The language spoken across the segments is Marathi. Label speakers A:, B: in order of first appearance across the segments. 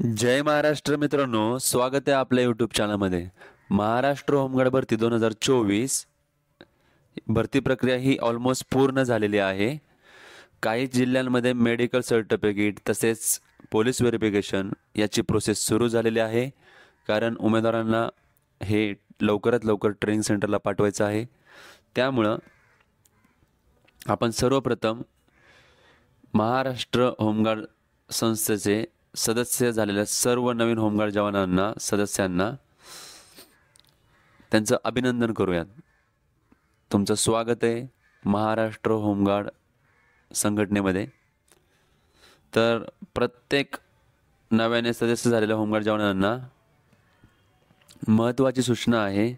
A: जय महाराष्ट्र मित्रांनो, स्वागत आहे आपल्या यूट्यूब चॅनलमध्ये. महाराष्ट्र होमगार्ड भरती 2024 भरती प्रक्रिया ही ऑलमोस्ट पूर्ण झालेली आहे. काही जिल्ह्यांमध्ये मेडिकल सर्टिफिकेट तसेच पोलीस व्हेरिफिकेशन याची प्रोसेस सुरू झालेली आहे, कारण उमेदवारांना हे लवकरात लवकर ट्रेनिंग सेंटरला पाठवायचं आहे. त्यामुळं आपण सर्वप्रथम महाराष्ट्र होमगार्ड संस्थेचे सदस्य झालेल्या सर्व नवीन होमगार्ड जवानांना सदस्यांना त्यांचं अभिनंदन करूयात. तुमचं स्वागत आहे महाराष्ट्र होमगार्ड संघटनेमध्ये. तर प्रत्येक नव्याने सदस्य झालेल्या होमगार्ड जवानांना महत्त्वाची सूचना आहे,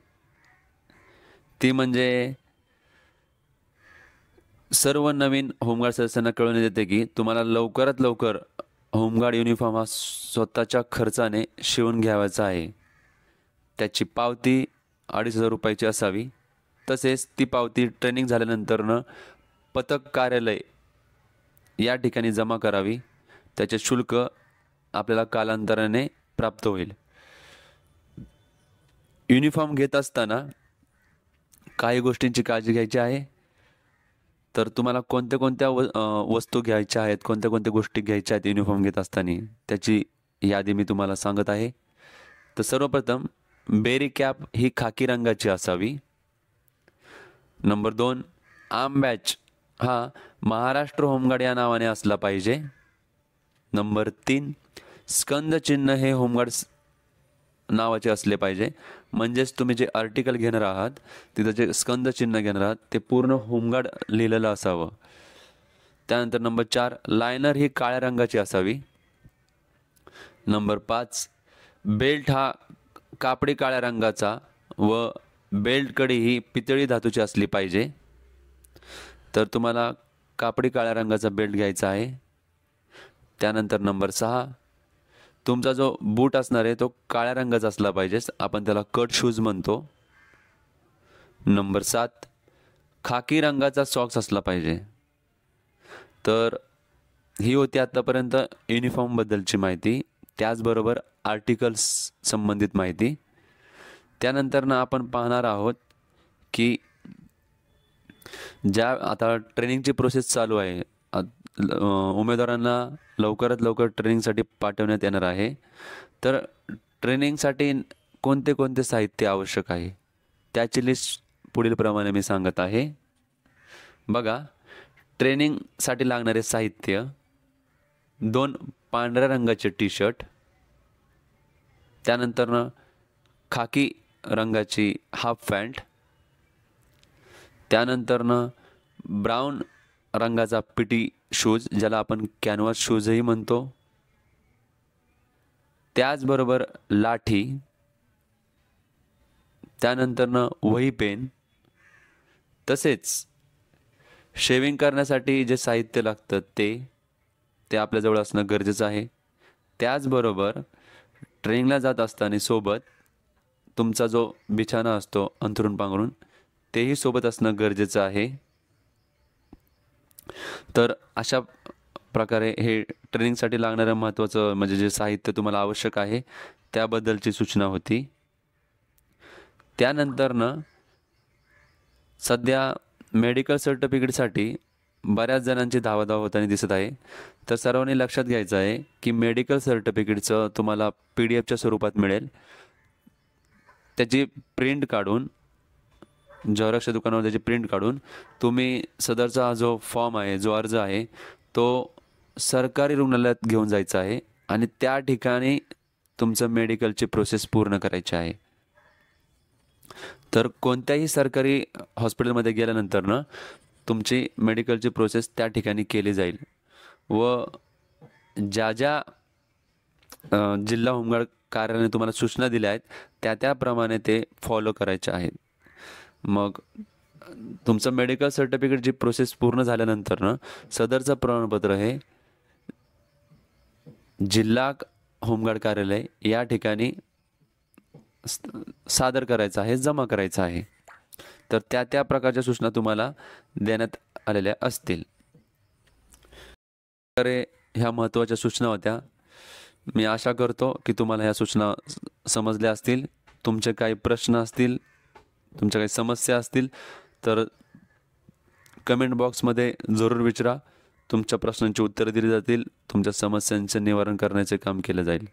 A: ती म्हणजे सर्व नवीन होमगार्ड सदस्यांना कळवण्यात येते की तुम्हाला लवकरात लवकर होमगार्ड युनिफॉर्म हा स्वतःच्या खर्चाने शिवून घ्यावायचा आहे. त्याची पावती 2,500 रुपयाची असावी. तसेच ती पावती ट्रेनिंग झाल्यानंतरनं पथक कार्यालय या ठिकाणी जमा करावी. त्याचे शुल्क आपल्याला कालांतराने प्राप्त होईल. युनिफॉर्म घेत असताना काही गोष्टींची काळजी घ्यायची आहे. तर तुम्हाला कोणत्या कोणत्या वस्तू घ्यायच्या आहेत, कोणत्या कोणत्या गोष्टी घ्यायच्या आहेत युनिफॉर्म घेत असताना, त्याची यादी मी तुम्हाला सांगत आहे. तर सर्वप्रथम बेरी कॅप ही खाकी रंगाची असावी. नंबर 2, आर्म बॅच हा महाराष्ट्र होमगार्ड या नावाने असला पाहिजे. नंबर 3, स्कंद चिन्ह हे होमगार्ड नावाचे असले पाहिजे. म्हणजेच तुम्ही जे आर्टिकल घेणार आहात तिथं जे स्कंद चिन्ह घेणार आहात ते पूर्ण होमगार्ड लिहिलेलं असावं. त्यानंतर नंबर 4, लायनर ही काळ्या रंगाची असावी. नंबर 5, बेल्ट हा कापडी काळ्या रंगाचा व बेल्ट कडी ही पितळी धातूची असली पाहिजे. तर तुम्हाला कापडी काळ्या रंगाचा बेल्ट घ्यायचा आहे. त्यानंतर नंबर 6, तुमचा जो बूट असणार आहे तो काळ्या रंगाचा असला पाहिजे, आपण त्याला कट शूज म्हणतो. नंबर 7, खाकी रंगाचा सॉक्स असला पाहिजे. तर ही होती आत्तापर्यंत युनिफॉर्मबद्दलची माहिती, त्याचबरोबर आर्टिकल्स संबंधित माहिती. त्यानंतरनं आपण पाहणार आहोत की ज्या आता ट्रेनिंगची प्रोसेस चालू आहे, उमेदवारांना लवकरात लवकर ट्रेनिंगसाठी पाठवण्यात येणार आहे. तर ट्रेनिंगसाठी कोणते कोणते साहित्य आवश्यक आहे त्याची लिस्ट पुढीलप्रमाणे मी सांगत आहे. बघा, ट्रेनिंगसाठी लागणारे साहित्य: 2 पांढऱ्या रंगाचे टी शर्ट, त्यानंतरनं खाकी रंगाची हाफ पॅन्ट, त्यानंतरनं ब्राऊन रंगाचा पीटी शूज ज्याला आपण कॅनव्हास शूजही म्हणतो, त्याचबरोबर लाठी, त्यानंतरनं वही पेन, तसेच शेविंग करण्यासाठी जे साहित्य लागतं ते आपल्याजवळ असणं गरजेचं आहे. त्याचबरोबर ट्रेनिंगला जात असताना सोबत तुमचा जो बिछाना असतो अंथरूण पांघरूण तेही सोबत असणं गरजेचं आहे. तर अशा प्रकारे हे ट्रेनिंगसाठी लागणारं महत्त्वाचं म्हणजे जे साहित्य तुम्हाला आवश्यक आहे त्याबद्दलची सूचना होती. त्यानंतरनं सध्या मेडिकल सर्टिफिकेटसाठी बऱ्याच जणांची धावाधाव होताना दिसत आहे. तर सर्वांनी लक्षात घ्यायचं आहे की मेडिकल सर्टिफिकेटचं तुम्हाला PDF स्वरूपात मिळेल. त्याची प्रिंट काढून झेरॉक्सच्या दुकानावर त्याची प्रिंट काढून तुम्ही सदरचा हा जो फॉर्म आहे, जो अर्ज आहे, तो सरकारी रुग्णालयात घेऊन जायचा आहे आणि त्या ठिकाणी तुमचं मेडिकलची प्रोसेस पूर्ण करायची आहे. तर कोणत्याही सरकारी हॉस्पिटलमध्ये गेल्यानंतरनं तुमची मेडिकलची प्रोसेस त्या ठिकाणी केली जाईल व ज्या जिल्हा होमगार्ड कार्यालयाने तुम्हाला सूचना दिल्या आहेत त्याप्रमाणे ते फॉलो करायचे आहेत. मग तुमचं मेडिकल सर्टिफिकेटची प्रोसेस पूर्ण झाल्यानंतरनं सदरचं प्रमाणपत्र हे जिल्हा होमगार्ड कार्यालय या ठिकाणी सादर करायचं आहे, जमा करायचं आहे. तर त्या प्रकारच्या सूचना तुम्हाला देण्यात आलेल्या असतील. तर ह्या महत्त्वाच्या सूचना होत्या. मी आशा करतो की तुम्हाला ह्या सूचना समजल्या असतील. तुमचे काही प्रश्न असतील, तुमच्या काही समस्या असतील तर कमेंट बॉक्समध्ये जरूर विचारा. तुमच्या प्रश्नांची उत्तरं दिली जातील. तुमच्या समस्यांचे निवारण करण्याचे काम केलं जाईल.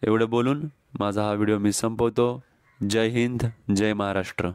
A: एवढं बोलून माझा हा व्हिडिओ मी संपवतो. जय हिंद, जय महाराष्ट्र.